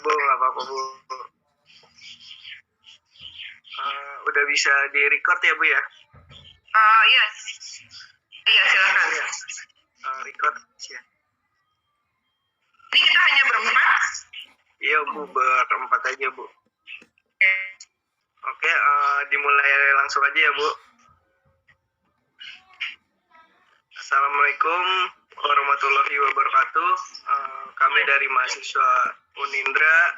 Bu, nggak apa-apa Bu. Udah bisa di-record ya Bu ya? Iya. Iya, silakan. Ya. Record ya. Ini kita hanya berempat? Iya Bu, berempat aja Bu. Oke, dimulai langsung aja ya Bu. Assalamualaikum warahmatullahi wabarakatuh. Kami dari mahasiswa Unindra,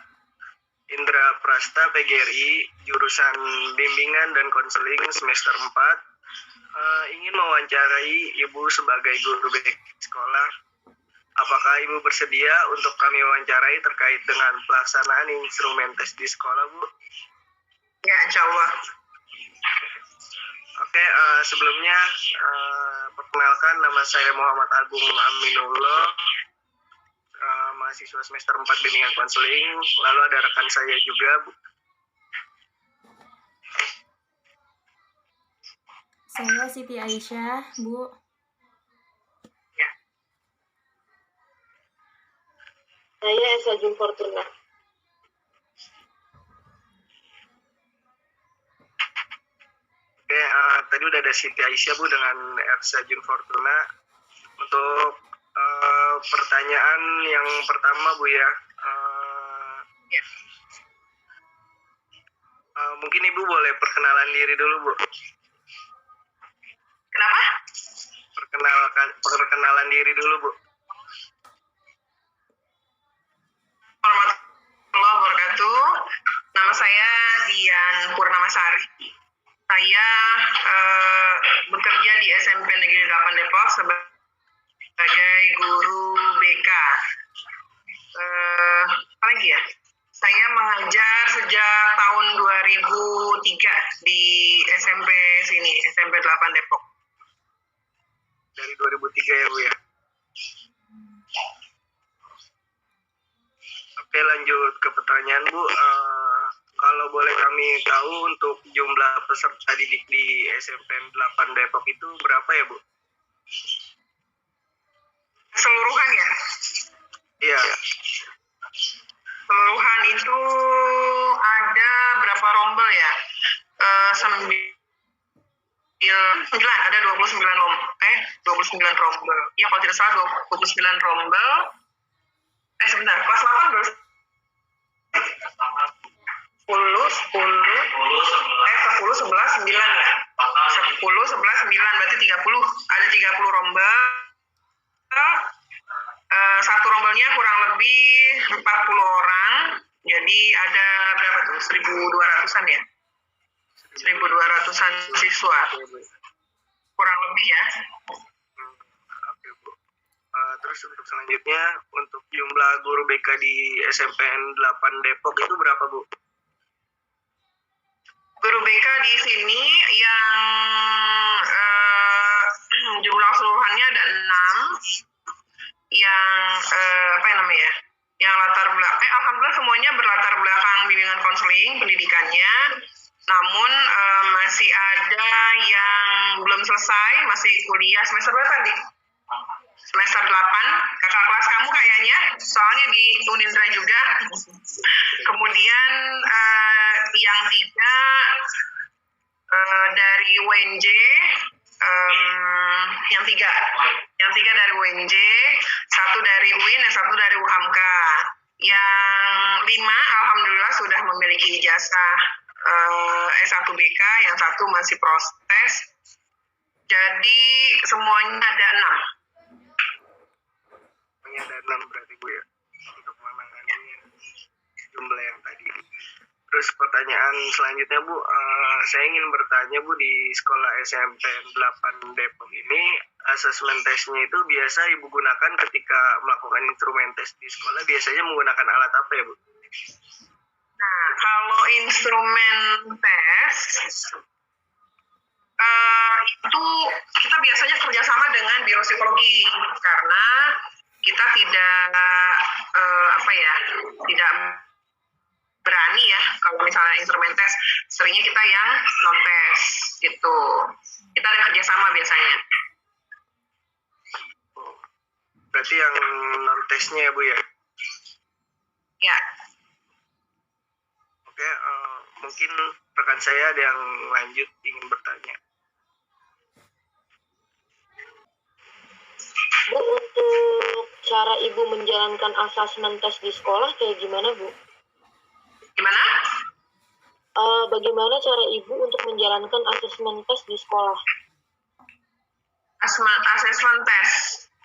Indra Prasta PGRI, jurusan Bimbingan dan Konseling semester 4, ingin mewawancarai Ibu sebagai guru BK sekolah. Apakah Ibu bersedia untuk kami wawancarai terkait dengan pelaksanaan instrumen tes di sekolah, Bu? Ya, insya Allah. Oke, sebelumnya perkenalkan, nama saya Muhammad Agung Aminullah, mahasiswa semester 4 Bimbingan Konseling. Lalu ada rekan saya juga, Bu. Saya Siti Aisyah, Bu. Ya. Saya Esa Jun Fortuna. Oke, tadi udah ada Siti Aisyah Bu dengan Esa Jun Fortuna. Untuk pertanyaan yang pertama Bu ya. Ya. Mungkin Ibu boleh perkenalan diri dulu Bu. Kenapa? Perkenalan diri dulu Bu. Warahmatullahi wabarakatuh. Nama saya Dian Purnamasari. Saya bekerja di SMP Negeri 8 Depok sebagai guru BK. Apa lagi ya? Saya mengajar sejak tahun 2003 di SMP sini, SMP 8 Depok. Dari 2003 ya Bu ya. Oke, lanjut ke pertanyaan Bu. Kalau boleh kami tahu untuk jumlah peserta didik di SMP 8 Depok itu berapa ya Bu? Keseluruhan ya? Iya. Keseluruhan itu ada berapa rombel ya? 9, ada 29 rombel. Iya, kalau tidak salah 29 rombel. Sebentar, kelas 8 berapa? 10, 11, 9 ya? 10, 11, 9, berarti 30. Ada 30 rombel. Satu rombelnya kurang lebih 40 orang. Jadi ada berapa tuh? 1.200-an ya? 1.200-an siswa. Kurang lebih ya. Oke Bu. Terus untuk selanjutnya, untuk jumlah guru BK di SMPN 8 Depok itu berapa Bu? Guru BK di sini yang jumlah keseluruhannya ada 6. Yang yang latar belakang, alhamdulillah semuanya berlatar belakang bimbingan konseling pendidikannya. Namun masih ada yang belum selesai, masih kuliah semester berapa tadi? Semester 8, kakak kelas kamu kayaknya, soalnya di Unindra juga. Kemudian yang 3 dari UNJ, yang tiga dari UNJ, 1 dari UIN, dan 1 dari UHAMKA. Yang 5 alhamdulillah sudah memiliki ijazah S1 BK, yang 1 masih proses. Jadi semuanya ada 6. Semuanya ada 6 berarti Bu ya, untuk menangani jumlah yang tadi. Terus pertanyaan selanjutnya Bu, saya ingin bertanya Bu, di sekolah SMP 8 Depok ini asesmen tesnya itu biasa Ibu gunakan ketika melakukan instrumen tes di sekolah, biasanya menggunakan alat apa ya Bu? Nah, kalau instrumen tes itu kita biasanya kerjasama dengan biro psikologi, karena kita tidak tidak berani ya kalau misalnya instrumen tes, seringnya kita yang non tes gitu. Kita ada kerjasama biasanya. Berarti yang non tesnya ya Bu ya? Ya. Oke, mungkin rekan saya ada yang lanjut ingin bertanya. Bu, untuk cara Ibu menjalankan asesmen tes di sekolah kayak gimana, Bu? Gimana? Bagaimana cara Ibu untuk menjalankan asesmen tes di sekolah? Asesmen tes.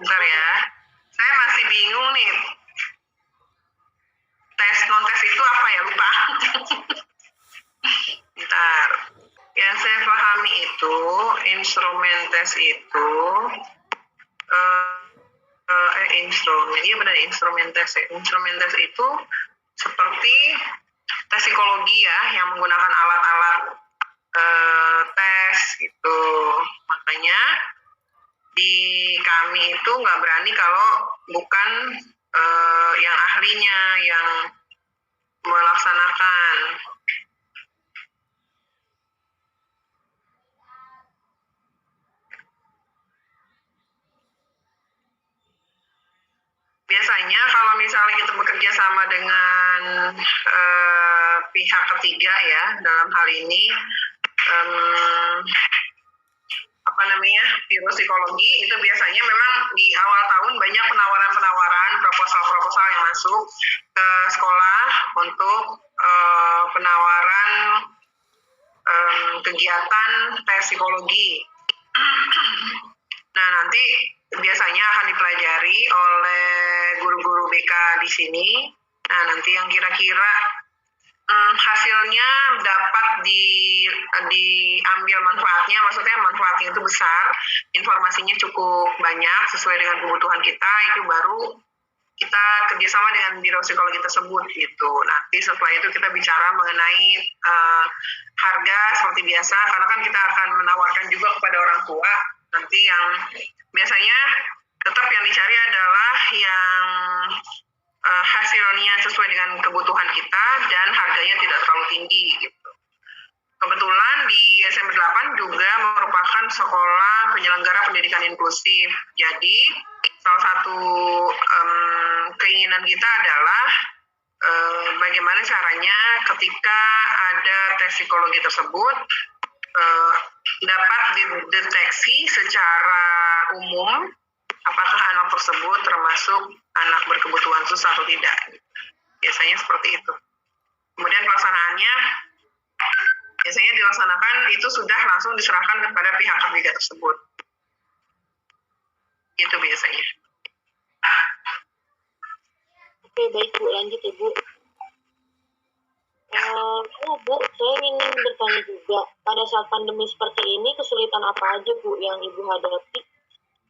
Bentar ya. Saya masih bingung nih. Tes non-tes itu apa ya? Lupa. Bentar. Yang saya pahami itu, instrumen tes itu, instrumen tes. Instrumen tes itu seperti tes psikologi ya, yang menggunakan alat-alat tes gitu. Makanya di kami itu nggak berani kalau bukan yang ahlinya yang melaksanakan. Biasanya kalau misalnya kita bekerja sama dengan pihak ketiga ya, dalam hal ini biro psikologi, itu biasanya memang di awal tahun banyak penawaran-penawaran, proposal-proposal yang masuk ke sekolah untuk penawaran kegiatan tes psikologi. Nah, nanti biasanya akan dipelajari oleh guru-guru BK di sini. Nah, nanti yang kira-kira hasilnya dapat diambil manfaatnya, maksudnya manfaatnya itu besar, informasinya cukup banyak sesuai dengan kebutuhan kita, itu baru kita kerjasama dengan biro psikologi tersebut gitu. Nanti setelah itu kita bicara mengenai harga seperti biasa, karena kan kita akan menawarkan juga kepada orang tua. Nanti yang biasanya tetap yang dicari adalah yang hasilnya sesuai dengan kebutuhan kita dan harganya tidak terlalu tinggi gitu. Kebetulan di SMP 8 juga merupakan sekolah penyelenggara pendidikan inklusif. Jadi salah satu keinginan kita adalah bagaimana caranya ketika ada tes psikologi tersebut dapat dideteksi secara umum apakah anak tersebut termasuk anak berkebutuhan khusus atau tidak. Biasanya seperti itu. Kemudian pelaksanaannya biasanya dilaksanakan itu sudah langsung diserahkan kepada pihak ketiga tersebut. Itu biasanya. Oke, baik Bu, lanjut ya Bu. Bu, saya ingin bertanya juga, pada saat pandemi seperti ini, kesulitan apa aja Bu yang Ibu hadapi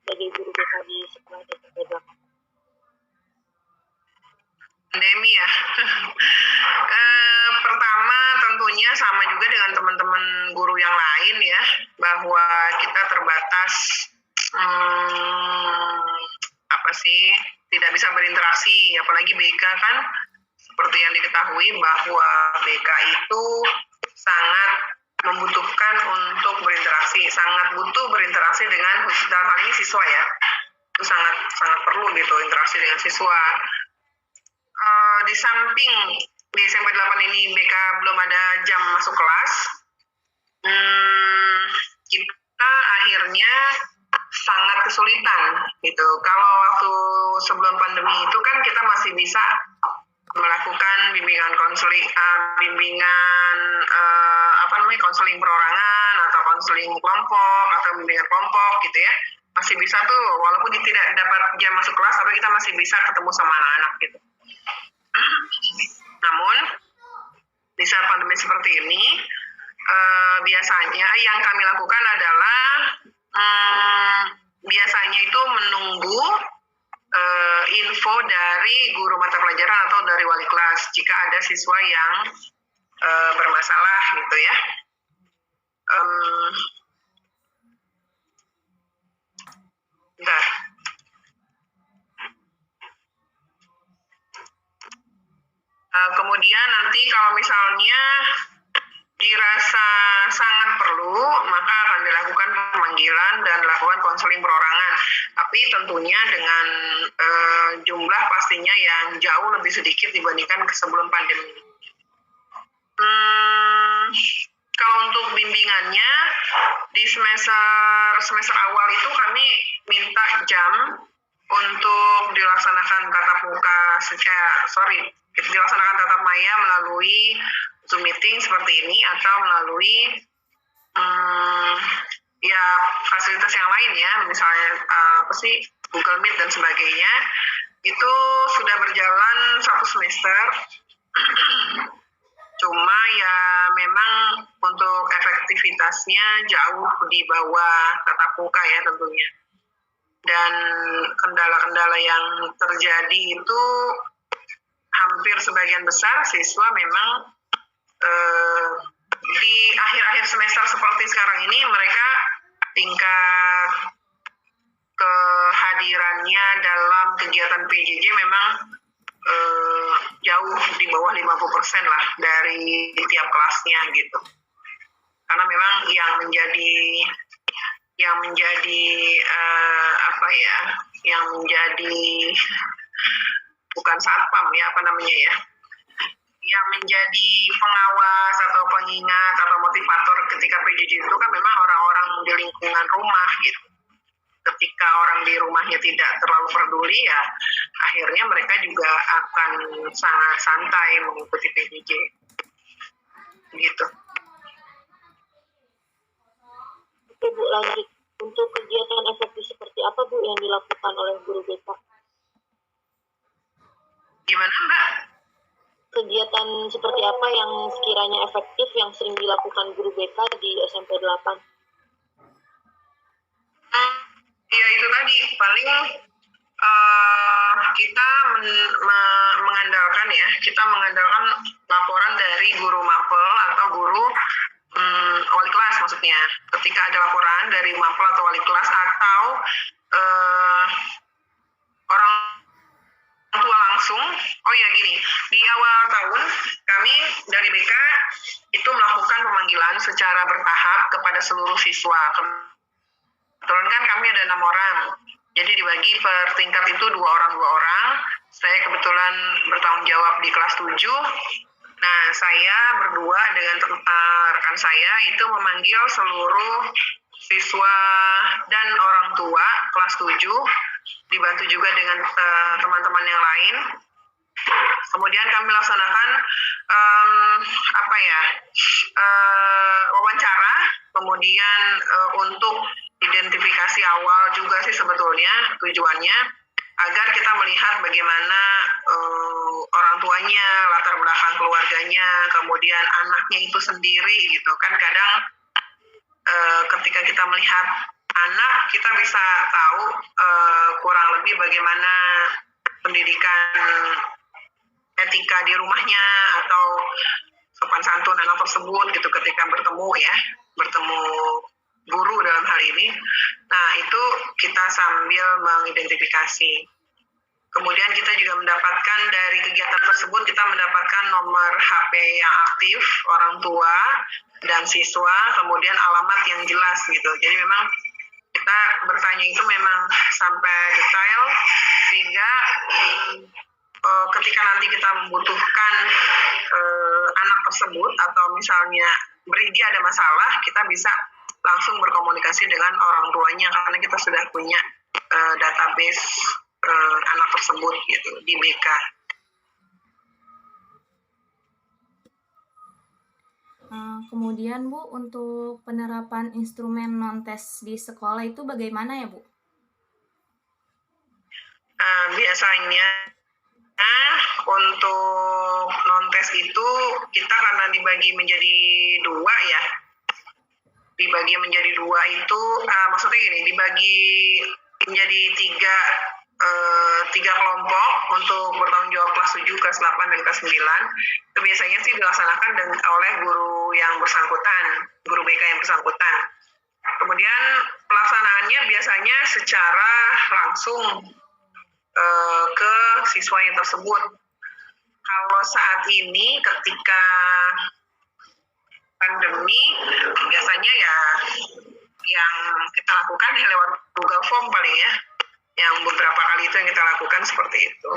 sebagai guru BK di sekolah SMP 8? Pandemi ya. Pertama tentunya sama juga dengan teman-teman guru yang lain ya, bahwa kita terbatas tidak bisa berinteraksi, apalagi BK kan seperti yang diketahui bahwa BK itu sangat membutuhkan untuk berinteraksi, sangat butuh berinteraksi dengan, dalam hal ini siswa ya, itu sangat perlu gitu interaksi dengan siswa. Di samping di SMP 8 ini BK belum ada jam masuk kelas, kita akhirnya sangat kesulitan gitu. Kalau waktu sebelum pandemi itu kan kita masih bisa melakukan bimbingan konseling, konseling perorangan atau konseling kelompok atau bimbingan kelompok gitu ya, masih bisa tuh walaupun tidak dapat jam masuk kelas tapi kita masih bisa ketemu sama anak-anak gitu. Namun di saat pandemi seperti ini biasanya yang kami lakukan adalah biasanya itu menunggu info dari guru mata pelajaran atau dari wali kelas jika ada siswa yang bermasalah gitu ya. Bentar. Kemudian nanti kalau misalnya dirasa sangat perlu, maka akan dilakukan pemanggilan dan dilakukan konseling perorangan. Tapi tentunya dengan jumlah pastinya yang jauh lebih sedikit dibandingkan sebelum pandemi. Hmm, kalau untuk bimbingannya di semester awal itu kami minta jam untuk dilaksanakan tatap muka dilaksanakan tatap maya melalui Zoom meeting seperti ini atau melalui ya fasilitas yang lain ya, misalnya Google Meet dan sebagainya. Itu sudah berjalan 1 semester. Cuma ya memang untuk efektivitasnya jauh di bawah tatap muka ya tentunya. Dan kendala-kendala yang terjadi itu hampir sebagian besar siswa memang di akhir-akhir semester seperti sekarang ini mereka tingkat kehadirannya dalam kegiatan PJJ memang jauh di bawah 50% lah dari tiap kelasnya gitu. Karena memang yang menjadi bukan satpam ya, yang menjadi pengawas atau pengingat atau motivator ketika PJJ itu kan memang orang-orang di lingkungan rumah gitu. Ketika orang di rumahnya tidak terlalu peduli ya akhirnya mereka juga akan sangat santai mengikuti PJJ gitu. Oke Bu, lanjut. Untuk kegiatan efektif seperti apa Bu yang dilakukan oleh guru BK? Gimana Mbak? Kegiatan seperti apa yang sekiranya efektif yang sering dilakukan guru BK di SMP 8? Ya itu tadi paling kita mengandalkan laporan dari guru mapel atau guru wali kelas maksudnya. Ketika ada laporan dari mapel atau wali kelas atau orang tua langsung, di awal tahun kami dari BK itu melakukan pemanggilan secara bertahap kepada seluruh siswa. Kebetulan kan kami ada 6 orang, jadi dibagi per tingkat itu 2 orang. Saya kebetulan bertanggung jawab di kelas 7. Nah, saya berdua dengan rekan saya itu memanggil seluruh siswa dan orang tua kelas 7, dibantu juga dengan teman-teman yang lain. Kemudian kami laksanakan wawancara, kemudian untuk identifikasi awal juga sih sebetulnya tujuannya agar kita melihat bagaimana orang tuanya, latar belakang keluarganya, kemudian anaknya itu sendiri gitu kan. Kadang ketika kita melihat anak, kita bisa tahu kurang lebih bagaimana pendidikan etika di rumahnya atau sopan santun anak tersebut gitu ketika bertemu guru dalam hal ini. Nah, itu kita sambil mengidentifikasi. Kemudian kita juga mendapatkan dari kegiatan tersebut, kita mendapatkan nomor HP yang aktif orang tua dan siswa, kemudian alamat yang jelas gitu. Jadi memang kita bertanya itu memang sampai detail, sehingga ketika nanti kita membutuhkan anak tersebut atau misalnya dia ada masalah, kita bisa langsung berkomunikasi dengan orang tuanya karena kita sudah punya database anak tersebut gitu di BK. Kemudian Bu, untuk penerapan instrumen non-tes di sekolah itu bagaimana ya Bu? Biasanya untuk non-tes itu kita karena dibagi menjadi 2 ya. Dibagi menjadi 2 itu maksudnya gini, dibagi menjadi 3 kelompok untuk bertanggung jawab kelas 7, kelas 8, dan kelas 9. Itu biasanya sih dilaksanakan oleh guru yang bersangkutan, guru BK yang bersangkutan. Kemudian pelaksanaannya biasanya secara langsung ke siswanya tersebut. Kalau saat ini ketika pandemi, biasanya ya yang kita lakukan lewat Google Form paling ya. Yang beberapa kali itu yang kita lakukan seperti itu.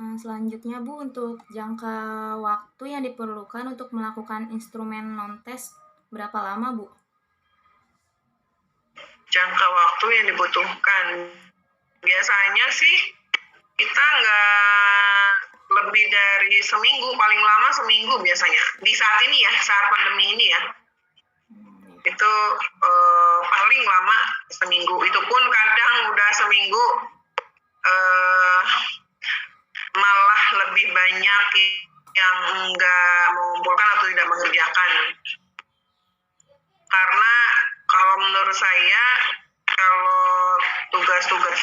Selanjutnya Bu, untuk jangka waktu yang diperlukan untuk melakukan instrumen non-tes berapa lama Bu? Jangka waktu yang dibutuhkan biasanya sih kita nggak lebih dari seminggu, paling lama seminggu biasanya. Di saat ini ya, saat pandemi ini ya, itu paling lama seminggu. Itu pun kadang udah seminggu malah lebih banyak yang nggak mengumpulkan atau tidak mengerjakan. Karena kalau menurut saya, kalau tugas-tugas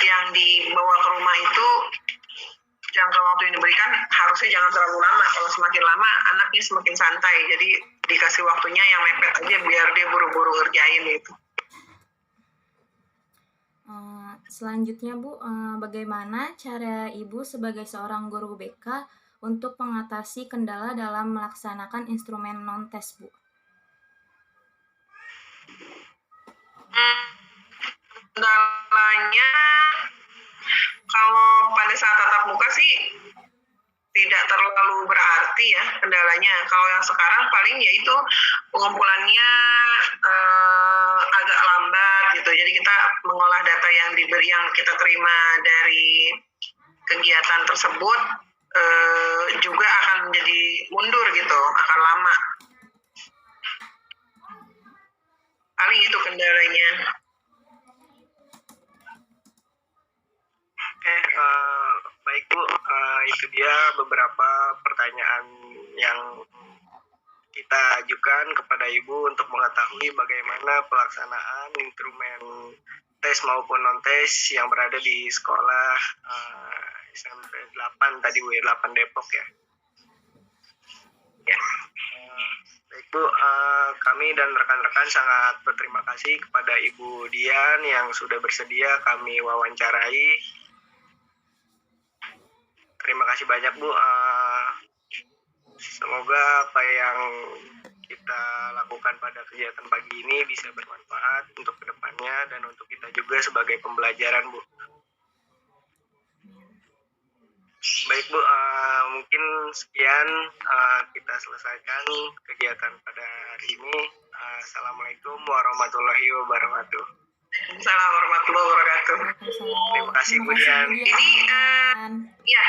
yang dibawa ke rumah itu jangka waktu yang diberikan harusnya jangan terlalu lama. Kalau semakin lama anaknya semakin santai, jadi dikasih waktunya yang mepet aja biar dia buru-buru ngerjain gitu. Selanjutnya Bu, bagaimana cara Ibu sebagai seorang guru BK untuk mengatasi kendala dalam melaksanakan instrumen non-tes Bu? Kendalanya kalau pada saat tatap muka sih tidak terlalu berarti ya kendalanya. Kalau yang sekarang paling yaitu pengumpulannya agak lambat gitu. Jadi kita mengolah data yang kita terima dari kegiatan tersebut juga akan menjadi mundur gitu, akan lama. Paling itu kendalanya. Oke, baik Bu, itu dia beberapa pertanyaan yang kita ajukan kepada Ibu untuk mengetahui bagaimana pelaksanaan instrumen tes maupun non-tes yang berada di sekolah SMP 8 tadi Bu, 8 Depok ya. Ya. Baik Bu, kami dan rekan-rekan sangat berterima kasih kepada Ibu Dian yang sudah bersedia kami wawancarai. Terima kasih banyak Bu. Semoga apa yang kita lakukan pada kegiatan pagi ini bisa bermanfaat untuk kedepannya dan untuk kita juga sebagai pembelajaran Bu. Baik Bu, mungkin sekian kita selesaikan kegiatan pada hari ini. Assalamualaikum warahmatullahi wabarakatuh. Assalamualaikum warahmatullahi wabarakatuh. Terima kasih Bu Dian. Ini ya